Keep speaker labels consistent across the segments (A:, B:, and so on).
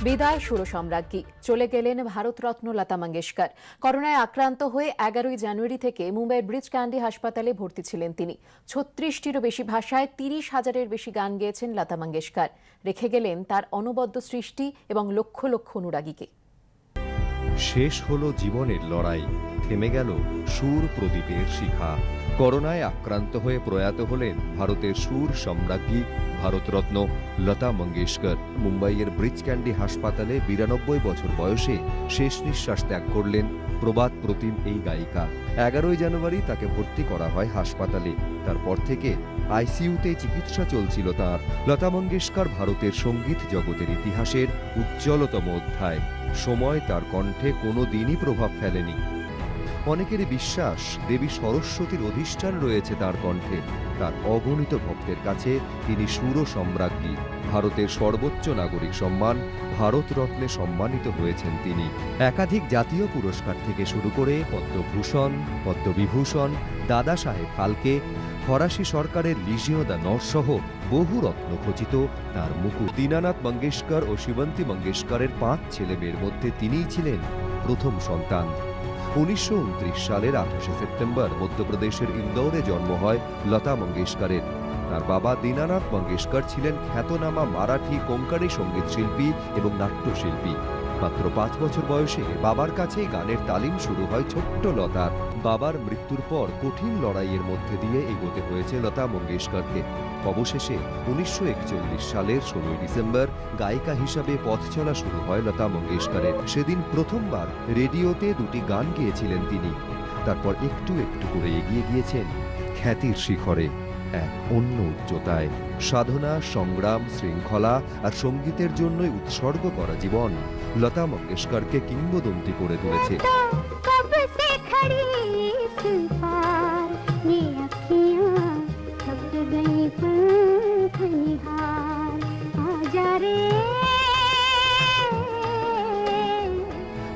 A: বিদায় সুরসম্রাজ্ঞী, চলে গেলেন ভারতরত্ন লতা মঙ্গেশকর। করোনায় আক্রান্ত হয়ে 11ই জানুয়ারি থেকে মুম্বাইয়ের ব্রিচ ক্যান্ডি হাসপাতালে ভর্তি ছিলেন তিনি। 36টিরও বেশি ভাষায় 30,000-এর বেশি গান গেয়েছেন লতা মঙ্গেশকর। রেখে গেলেন তার অনবদ্য সৃষ্টি এবং লক্ষ লক্ষ অনুরাগীকে।
B: শেষ হলো জীবনের লড়াই, থেমে গেল সুর প্রদীপের শিখা। করোনায় আক্রান্ত হয়ে প্রয়াত হলেন ভারতের সুর সম্রাজ্ঞী ভারতরত্ন লতা মঙ্গেশকর। মুম্বাইয়ের ব্রিচ ক্যান্ডি হাসপাতালে 92 বছর বয়সে শেষ নিঃশ্বাস ত্যাগ করলেন প্রবাদ প্রতিম এই গায়িকা। 11ই জানুয়ারি তাকে ভর্তি করা হয় হাসপাতালে। তারপর থেকে আইসিইউতে চিকিৎসা চলছিল তাঁর। লতা মঙ্গেশকর ভারতের সঙ্গীত জগতের ইতিহাসের উজ্জ্বলতম অধ্যায়। সময় তার কণ্ঠে কোনো দিনই প্রভাব ফেলেনি। অনেকেরই বিশ্বাস দেবী সরস্বতীর অধিষ্ঠান রয়েছে তার কণ্ঠে। তার অগণিত ভক্তের কাছে তিনি সুর সম্রাজ্ঞী। ভারতের সর্বোচ্চ নাগরিক সম্মান ভারতরত্নে সম্মানিত হয়েছেন তিনি। একাধিক জাতীয় পুরস্কার থেকে শুরু করে পদ্মভূষণ, পদ্মবিভূষণ, দাদা সাহেব ফালকে, ফরাসি সরকারের লিজিয়ঁ d'Honneur সহ বহু রত্ন খচিত তার মুকুট। দীনানাথ মঙ্গেশকর ও শিবন্তী মঙ্গেশকরের 5 ছেলে মেয়ের মধ্যে তিনিই ছিলেন প্রথম সন্তান। 1929 সালের 28শে সেপ্টেম্বর মধ্যপ্রদেশের ইন্দোরে জন্ম হয় লতা মঙ্গেশকরের। তার বাবা দীনানাথ মঙ্গেশকর ছিলেন খ্যাতনামা মারাঠি কোঙ্কণী সঙ্গীত শিল্পী এবং নাট্যশিল্পী। মাত্র 5 বছর বয়সে বাবার কাছেই গানের তালিম শুরু হয় ছোট্ট লতার। বাবার মৃত্যুর পর কঠিন লড়াইয়ের মধ্যে দিয়ে এগোতে হয়েছে লতা মঙ্গেশকরকে। অবশেষে 1941 সালের 16 ডিসেম্বর গায়িকা হিসাবে পথ চলা শুরু হয় লতা মঙ্গেশকরের। সেদিন প্রথমবার রেডিওতে 2টি গান গেয়েছিলেন তিনি। তারপর একটু একটু করে এগিয়ে গিয়েছেন খ্যাতির শিখরে, এক অন্য উচ্চতায়। সাধনা, সংগ্রাম, শৃঙ্খলা আর সঙ্গীতের জন্যই উৎসর্গ করা জীবন লতা মঙ্গেশকরকে কিংবদন্তি করে তুলেছে।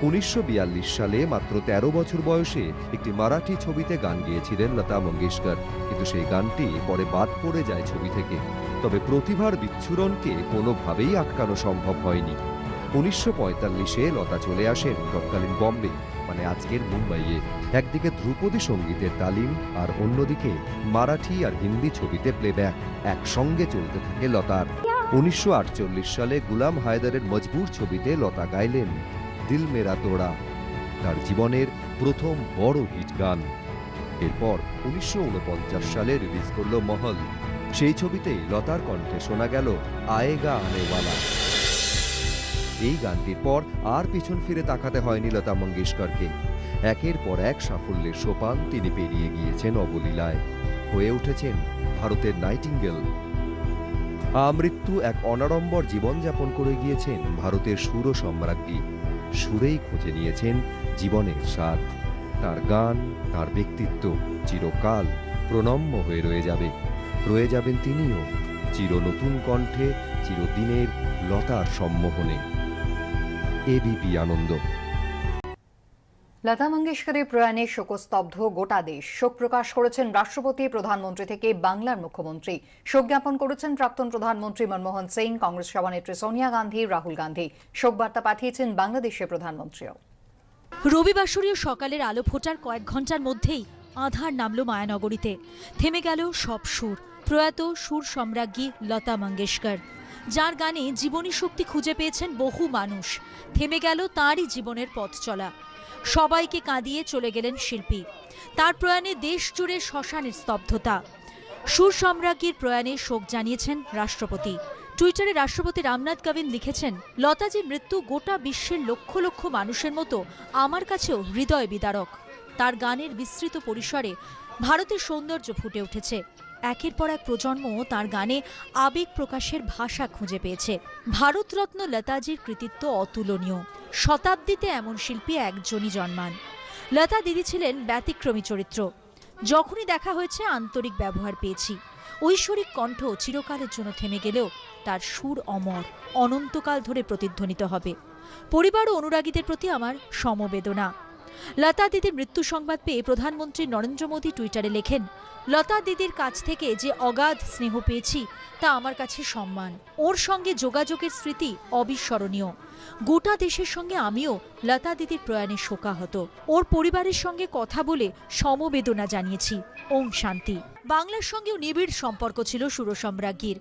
B: উনিশশো 1942 সালে মাত্র 13 বছর বয়সে একটি মারাঠি ছবিতে গান গেয়েছিলেন লতা মঙ্গেশকর, কিন্তু সেই গানটি পরে বাদ পড়ে যায় ছবি থেকে। তবে প্রতিভার বিচ্ছুরণকে কোনোভাবেই আটকানো সম্ভব হয়নি। 1945-এ লতা চলে আসেন তৎকালীন বম্বে, মানে আজকের মুম্বাইয়ে। একদিকে ধ্রুপদী সঙ্গীতের তালিম আর অন্যদিকে মারাঠি আর হিন্দি ছবিতে প্লেব্যাক একসঙ্গে চলতে থাকে লতার। 1948 সালে গুলাম হায়দারের মজবুর ছবিতে লতা গাইলেন দিল মেরা তোড়া, তার জীবনের প্রথম বড় হিট গান। এরপর 1949 সালে রিলিজ করল মহল। সেই ছবিতেই লতার কণ্ঠে শোনা গেল আয়েগা আনেওয়ালা। এই গানটির পর আর পিছন ফিরে তাকাতে হয়নি লতা মঙ্গেশকরকে। একের পর এক সাফল্যের সোপান তিনি পেরিয়ে গিয়েছেন অবলীলায়, হয়ে উঠেছেন ভারতের নাইটিঙ্গেল। আমৃত্যু এক অনাড়ম্বর জীবনযাপন করে গিয়েছেন ভারতের সুর সম্রাজ্ঞী। সুরেই খুঁজে নিয়েছেন জীবনের স্বাদ। তার গান, তার ব্যক্তিত্ব চিরকাল প্রণম্য হয়ে রয়ে যাবেন তিনিও চির নতুন কণ্ঠে, চিরদিনের লতার সম্মোহনে। এবিপি আনন্দ।
C: লতা মঙ্গেশকরের প্রয়াণে শোকস্তব্ধ গোটা দেশ। শোক প্রকাশ করেছেন রাষ্ট্রপতি, প্রধানমন্ত্রী থেকে বাংলার মুখ্যমন্ত্রী। শোক জ্ঞাপন করেছেন প্রাক্তন প্রধানমন্ত্রী মনমোহন সিং, কংগ্রেস সভানেত্রী সোনিয়া গান্ধী, রাহুল গান্ধী। শোক বার্তা পাঠিয়েছেন বাংলাদেশের প্রধানমন্ত্রীও।
D: রবিবাসরীয় সকালের আলো ফোটার কয়েক ঘন্টার মধ্যেই আঁধার নামল মায়ানগরীতে। থেমে গেল সব সুর। প্রয়াত সুর সম্রাজ্ঞী লতা মঙ্গেশকর, যার গানে জীবনী শক্তি খুঁজে পেয়েছেন বহু মানুষ। থেমে গেল তাঁরই জীবনের পথ চলা। সবাইকে কাঁদিয়ে চলে গেলেন শিল্পী। তার প্রয়াণে দেশ জুড়ে শ্মশানের স্তব্ধতা। সুর সম্রাজ্ঞীর প্রয়াণে শোক জানিয়েছেন রাষ্ট্রপতি। টুইটারে রাষ্ট্রপতি রামনাথ কোবিন্দ লিখেছেন, লতাজির মৃত্যু গোটা বিশ্বের লক্ষ লক্ষ মানুষের মতো আমার কাছেও হৃদয় বিদারক। তার গানের বিস্তৃত পরিসরে ভারতের সৌন্দর্য ফুটে উঠেছে। একের পর এক প্রজন্ম তার গানে আবেগ প্রকাশের ভাষা খুঁজে পেয়েছে। ভারতরত্ন লতাজির কৃতিত্ব অতুলনীয়। শতাব্দীতে এমন শিল্পী একজনই জন্মান। লতা দিদি ছিলেন ব্যতিক্রমী চরিত্র। যখনই দেখা হয়েছে আন্তরিক ব্যবহার পেয়েছি। ঐশ্বরিক কণ্ঠ চিরকালের জন্য থেমে গেলেও তার সুর অমর, অনন্তকাল ধরে প্রতিধ্বনিত হবে। পরিবার ও অনুরাগীদের প্রতি আমার সমবেদনা। লতা দিদির মৃত্যু সংবাদ পেয়ে প্রধানমন্ত্রী নরেন্দ্র মোদী টুইটারে লেখেন, লতা দিদির কাছ থেকে যে অগাধ স্নেহ পেয়েছি তা আমার কাছে সম্মান। ওর সঙ্গে যোগাযোগের স্মৃতি অবিস্মরণীয়। গোটা দেশের সঙ্গে আমিও লতা দিদির প্রয়াণে শোকাহত। ওর পরিবারের সঙ্গে কথা বলে সমবেদনা জানিয়েছি। ওম শান্তি। বাংলার সঙ্গেও নিবিড় সম্পর্ক ছিল সুরসম্রাজ্ঞীর।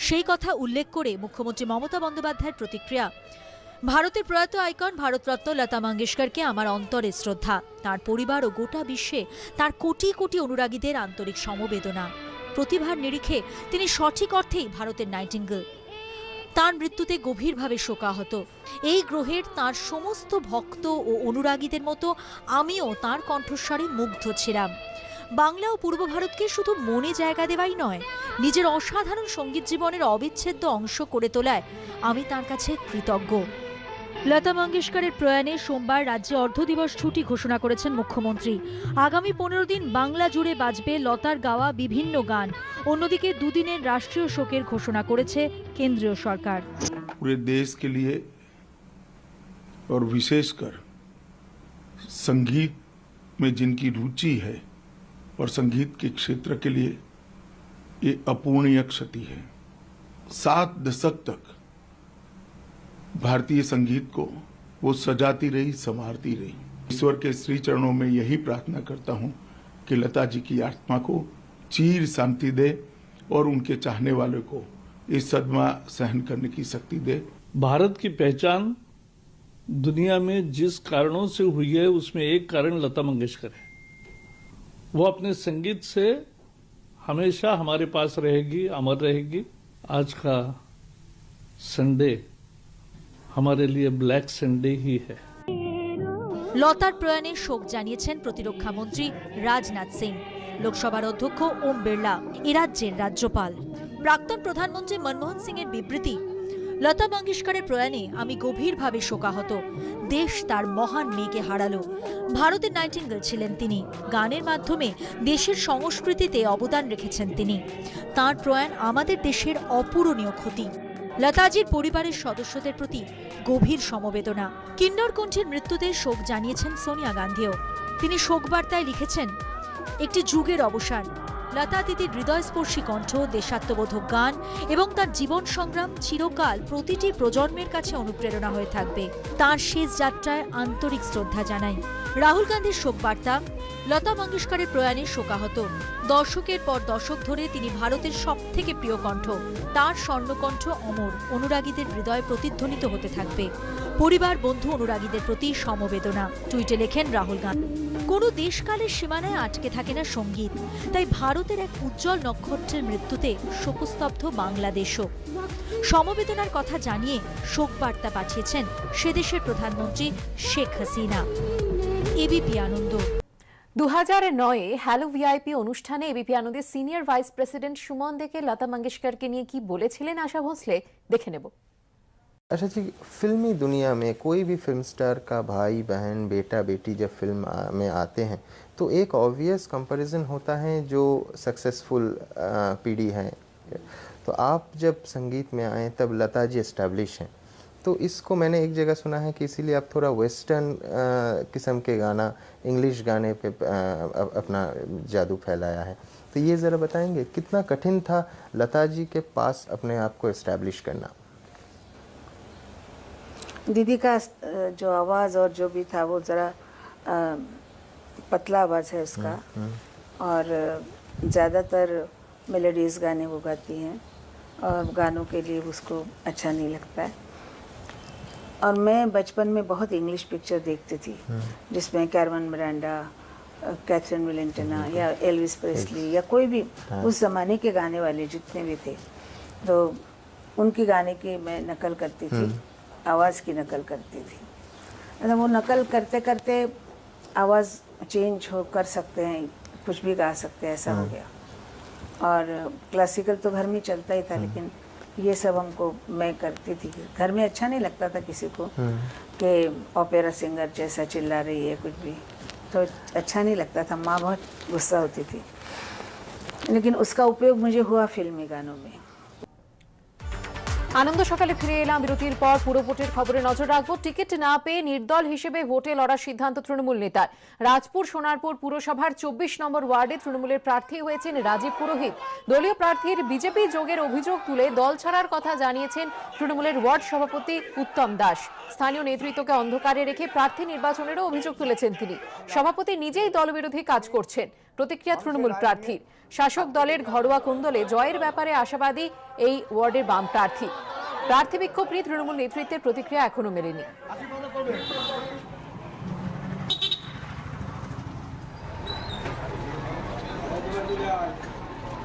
D: সেই কথা উল্লেখ করে মুখ্যমন্ত্রী মমতা বন্দ্যোপাধ্যায়ের প্রতিক্রিয়া, ভারতের প্রয়াত আইকন ভারতরত্ন লতা মঙ্গেশকরকে আমার অন্তরে শ্রদ্ধা। তার পরিবার ও গোটা বিশ্বে তার কোটি কোটি অনুরাগীদের আন্তরিক সমবেদনা। প্রতিভার নিরিখে তিনি সঠিক অর্থেই ভারতের নাইটিঙ্গেল। তার মৃত্যুতে গভীরভাবে শোকাহত। এই গ্রহের তার সমস্ত ভক্ত ও অনুরাগীদের মতো আমিও তার কণ্ঠস্বরে মুগ্ধ ছিলাম। বাংলা ও পূর্ব ভারতকে শুধু মনে জায়গা দেওয়াই নয়, নিজের অসাধারণ সঙ্গীত জীবনের অবিচ্ছেদ্য অংশ করে তোলায় আমি তার কাছে কৃতজ্ঞ। লতা মঙ্গেশকরের প্রয়াণে সোমবার রাজ্যে অর্ধদিবস ছুটি ঘোষণা করেছেন মুখ্যমন্ত্রী। আগামী 15 দিন বাংলা জুড়ে বাজবে লতার গাওয়া বিভিন্ন গান। অন্যদিকে দুদিনের রাষ্ট্রীয় শোকের ঘোষণা করেছে কেন্দ্রীয় সরকার।
E: पूरे देश के लिए और विशेषकर संगीत में जिनकी रुचि है और संगीत के क्षेत्र के लिए ये अपूर्णीय क्षति है। 7 दशक तक भारतीय संगीत को वो सजाती रही, संवारती रही। ईश्वर के श्री चरणों में यही प्रार्थना करता हूँ कि लता जी की आत्मा को चीर शांति दे और उनके चाहने वालों को ये सदमा सहन करने की शक्ति दे।
F: भारत की पहचान दुनिया में जिस कारणों से हुई है उसमें एक कारण लता मंगेशकर है। वो अपने संगीत से हमेशा हमारे पास रहेगी, अमर रहेगी। आज का संडे हमारे लिए ब्लैक संडे ही है।
D: লতার প্রয়াণে শোক জানিয়েছেন প্রতিরক্ষা মন্ত্রী রাজনাথ সিং, লোকসভার অধ্যক্ষ ওম বিড়লা, এ রাজ্যের রাজ্যপাল। প্রাক্তন প্রধানমন্ত্রী মনমোহন সিং এর বিবৃতি, লতা মঙ্গেশকরের প্রয়াণে আমি গভীরভাবে শোকাহত। দেশ তার মহান মেয়েকে হারালো। ভারতের নাইটিঙ্গেল ছিলেন তিনি। গানের মাধ্যমে দেশের সংস্কৃতিতে অবদান রেখেছেন তিনি। তার প্রয়াণ আমাদের দেশের অপূরণীয় ক্ষতি। লতাজির পরিবারের সদস্যদের প্রতি গভীর সমবেদনা। কিন্নর কণ্ঠের মৃত্যুতে শোক জানিয়েছেন সোনিয়া গান্ধীও। তিনি শোকবার্তায় লিখেছেন, একটি যুগের অবসান। লতা দিদির হৃদয়স্পর্শী কণ্ঠ, দেশাত্মবোধক গান এবং তার জীবন সংগ্রাম চিরকাল প্রতিটি প্রজন্মের কাছে অনুপ্রেরণা হয়ে থাকবে। তার শেষ যাত্রায় আন্তরিক শ্রদ্ধা জানাই। রাহুল গান্ধীর শোকবার্তা, লতা মঙ্গেশকরের প্রয়াণে শোকাহত। দশকের পর দশক ধরে তিনি ভারতের সবথেকে প্রিয় কণ্ঠ। তার স্বর্ণকণ্ঠ অমর, অনুরাগীদের হৃদয় প্রতিধ্বনিত হতে থাকবে। পরিবার, বন্ধু, অনুরাগীদের প্রতি সমবেদনা। টুইটে লেখেন রাহুল গান্ধী, কোনো দেশকালের সীমানায় আটকে থাকে না সঙ্গীত। তাই ভারতের এক উজ্জ্বল নক্ষত্রের মৃত্যুতে শোকস্তব্ধ বাংলাদেশও। সমবেদনার কথা জানিয়ে শোকবার্তা পাঠিয়েছেন সে দেশের প্রধানমন্ত্রী শেখ হাসিনা। এবিপি আনন্দ।
A: 2009-এ হ্যালো ভিআইপি অনুষ্ঠানে এবিপি আনন্দের সিনিয়র ভাইস প্রেসিডেন্ট সুমন দেকে লতা মঙ্গেশকরকে নিয়ে কি বলেছিলেন আশা ভোসলে, দেখে নেব।
G: अच्छा जी, फिल्मी दुनिया में कोई भी फिल्म स्टार का भाई बहन बेटा बेटी जब फिल्म में आते हैं तो एक ऑब्वियस कंपैरिजन होता है जो सक्सेसफुल पीढ़ी है। तो आप जब संगीत में आए तब लता जी एस्टैब्लिश हैं, तो इसको मैंने एक जगह सुना है कि इसीलिए आप थोड़ा वेस्टर्न किस्म के गाना, इंग्लिश गाने पे अपना जादू फैलाया है। तो ये ज़रा बताएंगे कितना कठिन था लता जी के पास अपने आप को एस्टैब्लिश करना?
H: दीदी का जो आवाज़ और जो भी था वो ज़रा पतला आवाज़ है उसका, और ज़्यादातर मेलोडीज़ गाने वो गाती हैं और गानों के लिए उसको अच्छा नहीं लगता है। और मैं बचपन में बहुत इंग्लिश पिक्चर देखती थी जिसमें कैरवन मिरांडा, कैथरीन विलेंटिना या एल्विस प्रेस्ली या कोई भी उस ज़माने के गाने वाले जितने भी थे, तो उनके गाने की मैं नकल करती थी, आवाज़ की नकल करती थी। मतलब वो नकल करते करते आवाज़ चेंज हो कर सकते हैं, कुछ भी गा सकते हैं, ऐसा हो गया। और क्लासिकल तो घर में चलता ही था, लेकिन ये सब हमको मैं करती थी। घर में अच्छा नहीं लगता था किसी को कि ओपेरा सिंगर जैसा चिल्ला रही है, कुछ भी तो अच्छा नहीं लगता था। माँ बहुत गुस्सा होती थी, लेकिन उसका उपयोग मुझे हुआ फिल्मी गानों में।
A: আনন্দ সকালে ফিরে এলাম বিরতির পর। পুরো ভোটের খবরে নজর রাখবো। টিকিট না পেয়ে নির্দল হিসেবে ভোটে লড়ার সিদ্ধান্ত তৃণমূল নেতার। রাজপুর সোনারপুর পুরসভার 24 নম্বর ওয়ার্ডে তৃণমূলের প্রার্থী হয়েছেন রাজীব পুরোহিত। দলীয় প্রার্থীর বিজেপি যোগের অভিযোগ তুলে দল ছাড়ার কথা জানিয়েছেন তৃণমূলের ওয়ার্ড সভাপতি উত্তম দাস। স্থানীয় নেতৃত্বকে অন্ধকারে রেখে প্রার্থী নির্বাচনেরও অভিযোগ তুলেছেন তিনি। সভাপতি নিজেই দলবিরোধী কাজ করছেন। প্রতিক্রিয়া তৃণমূল প্রার্থীর। শাসক দলের ঘরোয়া কুন্দলে জয়ের ব্যাপারে আশাবাদী এই ওয়ার্ডের বাম প্রার্থী। প্রার্থী বিক্ষোভ নিয়ে তৃণমূল নেতৃত্বের প্রতিক্রিয়া এখনো মেলেনি।